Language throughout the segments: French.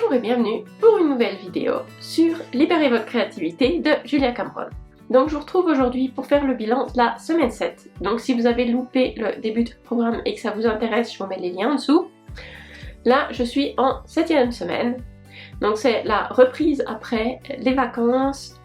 Bonjour et bienvenue pour une nouvelle vidéo sur Libérez votre créativité de Julia Cameron. Donc je vous retrouve aujourd'hui pour faire le bilan de la semaine 7. Donc si vous avez loupé le début du programme et que ça vous intéresse, je vous mets les liens en dessous. Là je suis en 7e semaine. Donc c'est la reprise après les vacances.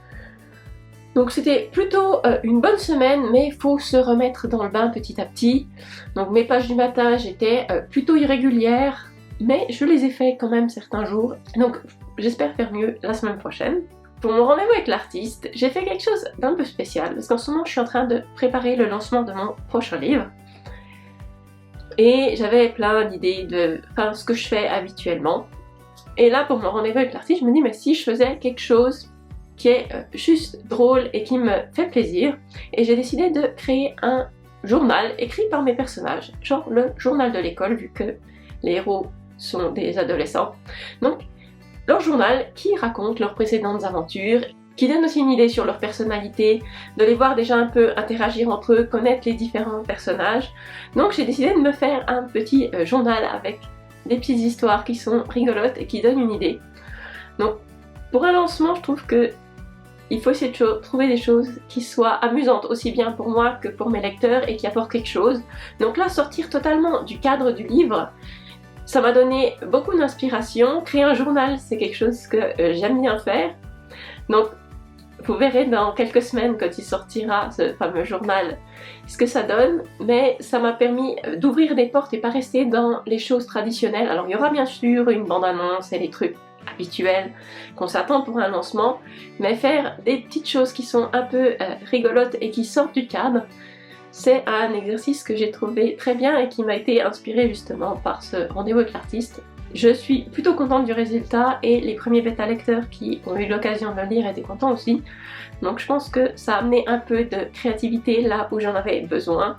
Donc c'était plutôt une bonne semaine, mais il faut se remettre dans le bain petit à petit. Donc mes pages du matin j'étais plutôt irrégulières, mais je les ai fait quand même certains jours. Donc j'espère faire mieux la semaine prochaine. Pour mon rendez-vous avec l'artiste, j'ai fait quelque chose d'un peu spécial, parce qu'en ce moment je suis en train de préparer le lancement de mon prochain livre. Et j'avais plein d'idées de ce que je fais habituellement. Et là pour mon rendez-vous avec l'artiste, je me dis mais si je faisais quelque chose qui est juste drôle et qui me fait plaisir. Et j'ai décidé de créer un journal écrit par mes personnages, genre le journal de l'école vu que les héros sont des adolescents. Donc leur journal qui raconte leurs précédentes aventures, qui donne aussi une idée sur leur personnalité, de les voir déjà un peu interagir entre eux, connaître les différents personnages. Donc j'ai décidé de me faire un petit journal avec des petites histoires qui sont rigolotes et qui donnent une idée. Donc pour un lancement, je trouve que il faut essayer de trouver des choses qui soient amusantes aussi bien pour moi que pour mes lecteurs et qui apportent quelque chose. Donc là, sortir totalement du cadre du livre, ça m'a donné beaucoup d'inspiration. Créer un journal, c'est quelque chose que j'aime bien faire. Donc vous verrez dans quelques semaines quand il sortira ce fameux journal ce que ça donne, mais ça m'a permis d'ouvrir des portes et pas rester dans les choses traditionnelles. Alors il y aura bien sûr une bande-annonce et les trucs habituels qu'on s'attend pour un lancement, mais faire des petites choses qui sont un peu rigolotes et qui sortent du cadre, c'est un exercice que j'ai trouvé très bien et qui m'a été inspiré justement par ce rendez-vous avec l'artiste. Je suis plutôt contente du résultat et les premiers bêta lecteurs qui ont eu l'occasion de le lire étaient contents aussi. Donc je pense que ça a amené un peu de créativité là où j'en avais besoin,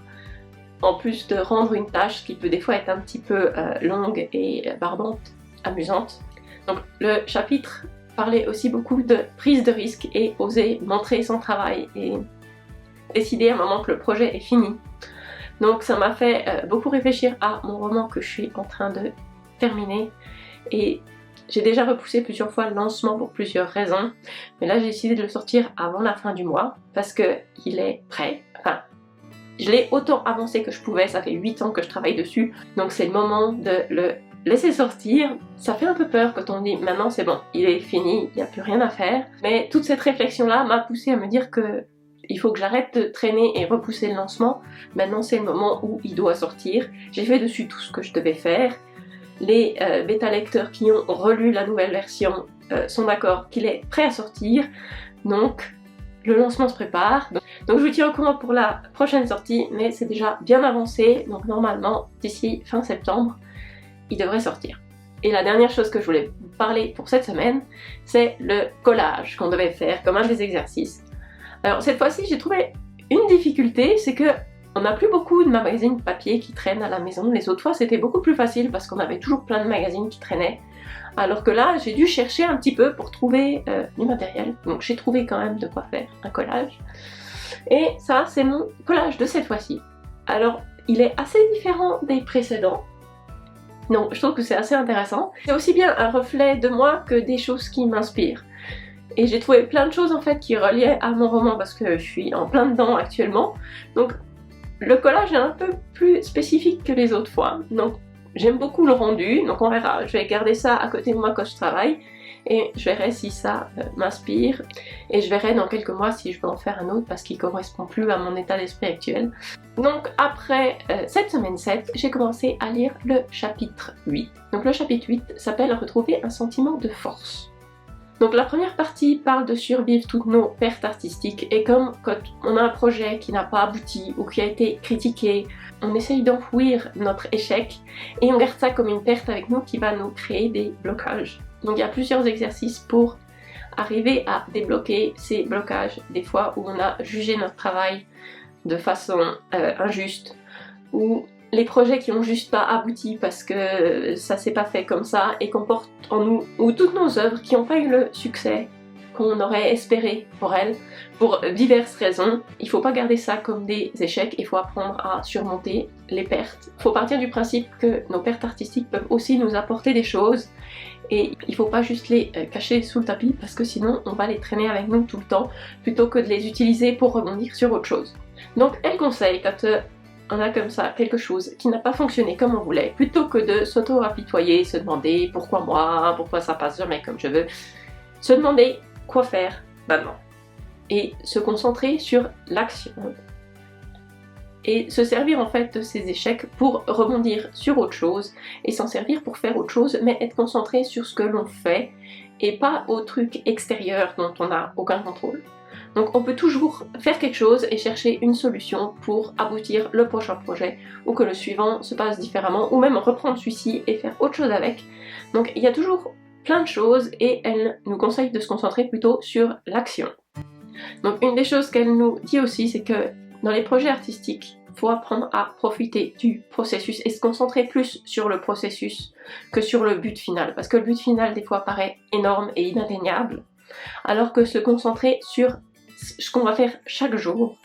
en plus de rendre une tâche qui peut des fois être un petit peu longue et barbante, amusante. Donc le chapitre parlait aussi beaucoup de prise de risque et oser montrer son travail et décider à un moment que le projet est fini. Donc ça m'a fait beaucoup réfléchir à mon roman que je suis en train de terminer. Et j'ai déjà repoussé plusieurs fois le lancement pour plusieurs raisons. Mais là j'ai décidé de le sortir avant la fin du mois parce que il est prêt. Enfin, je l'ai autant avancé que je pouvais, ça fait 8 ans que je travaille dessus. Donc c'est le moment de le laisser sortir. Ça fait un peu peur quand on dit maintenant c'est bon, il est fini, il n'y a plus rien à faire. Mais toute cette réflexion là m'a poussé à me dire que il faut que j'arrête de traîner et repousser le lancement. Maintenant c'est le moment où il doit sortir. J'ai fait dessus tout ce que je devais faire. Les bêta lecteurs qui ont relu la nouvelle version sont d'accord qu'il est prêt à sortir. Donc le lancement se prépare. Donc je vous tiens au courant pour la prochaine sortie, mais c'est déjà bien avancé. Donc normalement d'ici fin septembre, il devrait sortir. Et la dernière chose que je voulais vous parler pour cette semaine, c'est le collage qu'on devait faire comme un des exercices. Alors cette fois-ci j'ai trouvé une difficulté, c'est que on n'a plus beaucoup de magazines papier qui traînent à la maison. Les autres fois c'était beaucoup plus facile parce qu'on avait toujours plein de magazines qui traînaient. Alors que là j'ai dû chercher un petit peu pour trouver du matériel. Donc j'ai trouvé quand même de quoi faire un collage. Et ça c'est mon collage de cette fois-ci. Alors il est assez différent des précédents. Donc je trouve que c'est assez intéressant. C'est aussi bien un reflet de moi que des choses qui m'inspirent. Et j'ai trouvé plein de choses en fait qui reliaient à mon roman parce que je suis en plein dedans actuellement. Donc le collage est un peu plus spécifique que les autres fois. Donc j'aime beaucoup le rendu, donc on verra. Je vais garder ça à côté de moi quand je travaille. Et je verrai si ça m'inspire. Et je verrai dans quelques mois si je peux en faire un autre parce qu'il ne correspond plus à mon état d'esprit actuel. Donc après cette semaine 7, j'ai commencé à lire le chapitre 8. Donc le chapitre 8 s'appelle « Retrouver un sentiment de force ». Donc la première partie parle de survivre toutes nos pertes artistiques et comme quand on a un projet qui n'a pas abouti ou qui a été critiqué, on essaye d'enfouir notre échec et on garde ça comme une perte avec nous qui va nous créer des blocages. Donc il y a plusieurs exercices pour arriver à débloquer ces blocages, des fois où on a jugé notre travail de façon injuste, ou les projets qui ont juste pas abouti parce que ça s'est pas fait comme ça et qu'on porte en nous, ou toutes nos œuvres qui n'ont pas eu le succès qu'on aurait espéré pour elles, pour diverses raisons. Il faut pas garder ça comme des échecs, il faut apprendre à surmonter les pertes. Il faut partir du principe que nos pertes artistiques peuvent aussi nous apporter des choses et il faut pas juste les cacher sous le tapis parce que sinon on va les traîner avec nous tout le temps plutôt que de les utiliser pour rebondir sur autre chose. Donc un conseil quand on a comme ça quelque chose qui n'a pas fonctionné comme on voulait, plutôt que de s'auto-apitoyer, se demander pourquoi moi, pourquoi ça passe jamais comme je veux, se demander quoi faire maintenant et se concentrer sur l'action et se servir en fait de ces échecs pour rebondir sur autre chose et s'en servir pour faire autre chose, mais être concentré sur ce que l'on fait et pas aux trucs extérieurs dont on n'a aucun contrôle. Donc on peut toujours faire quelque chose et chercher une solution pour aboutir le prochain projet ou que le suivant se passe différemment ou même reprendre celui-ci et faire autre chose avec. Donc il y a toujours plein de choses et elle nous conseille de se concentrer plutôt sur l'action. Donc une des choses qu'elle nous dit aussi, c'est que dans les projets artistiques, il faut apprendre à profiter du processus et se concentrer plus sur le processus que sur le but final, parce que le but final des fois paraît énorme et inatteignable, alors que se concentrer sur ce qu'on va faire chaque jour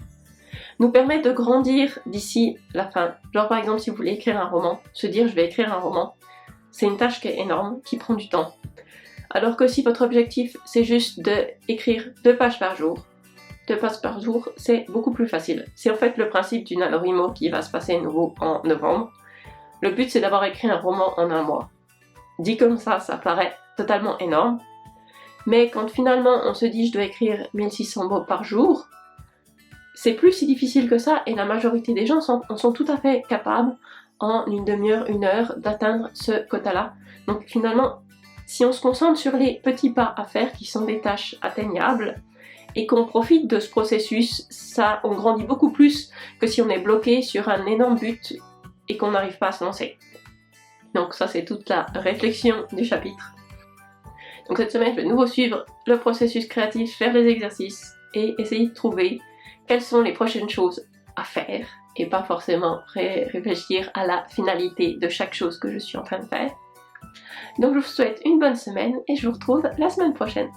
nous permet de grandir d'ici la fin. Genre par exemple si vous voulez écrire un roman, se dire je vais écrire un roman, c'est une tâche qui est énorme, qui prend du temps. Alors que si votre objectif c'est juste d'écrire 2 pages par jour, 2 pages par jour, c'est beaucoup plus facile. C'est en fait le principe du NaNoWriMo qui va se passer nouveau en novembre. Le but c'est d'avoir écrit un roman en 1 mois. Dit comme ça, ça paraît totalement énorme. Mais quand finalement on se dit je dois écrire 1600 mots par jour, c'est plus si difficile que ça et la majorité des gens en sont tout à fait capables en une demi-heure, 1 heure d'atteindre ce quota-là. Donc finalement, si on se concentre sur les petits pas à faire qui sont des tâches atteignables, et qu'on profite de ce processus, ça, on grandit beaucoup plus que si on est bloqué sur un énorme but et qu'on n'arrive pas à se lancer. Donc ça c'est toute la réflexion du chapitre. Donc cette semaine je vais de nouveau suivre le processus créatif, faire les exercices et essayer de trouver quelles sont les prochaines choses à faire et pas forcément réfléchir à la finalité de chaque chose que je suis en train de faire. Donc je vous souhaite une bonne semaine et je vous retrouve la semaine prochaine.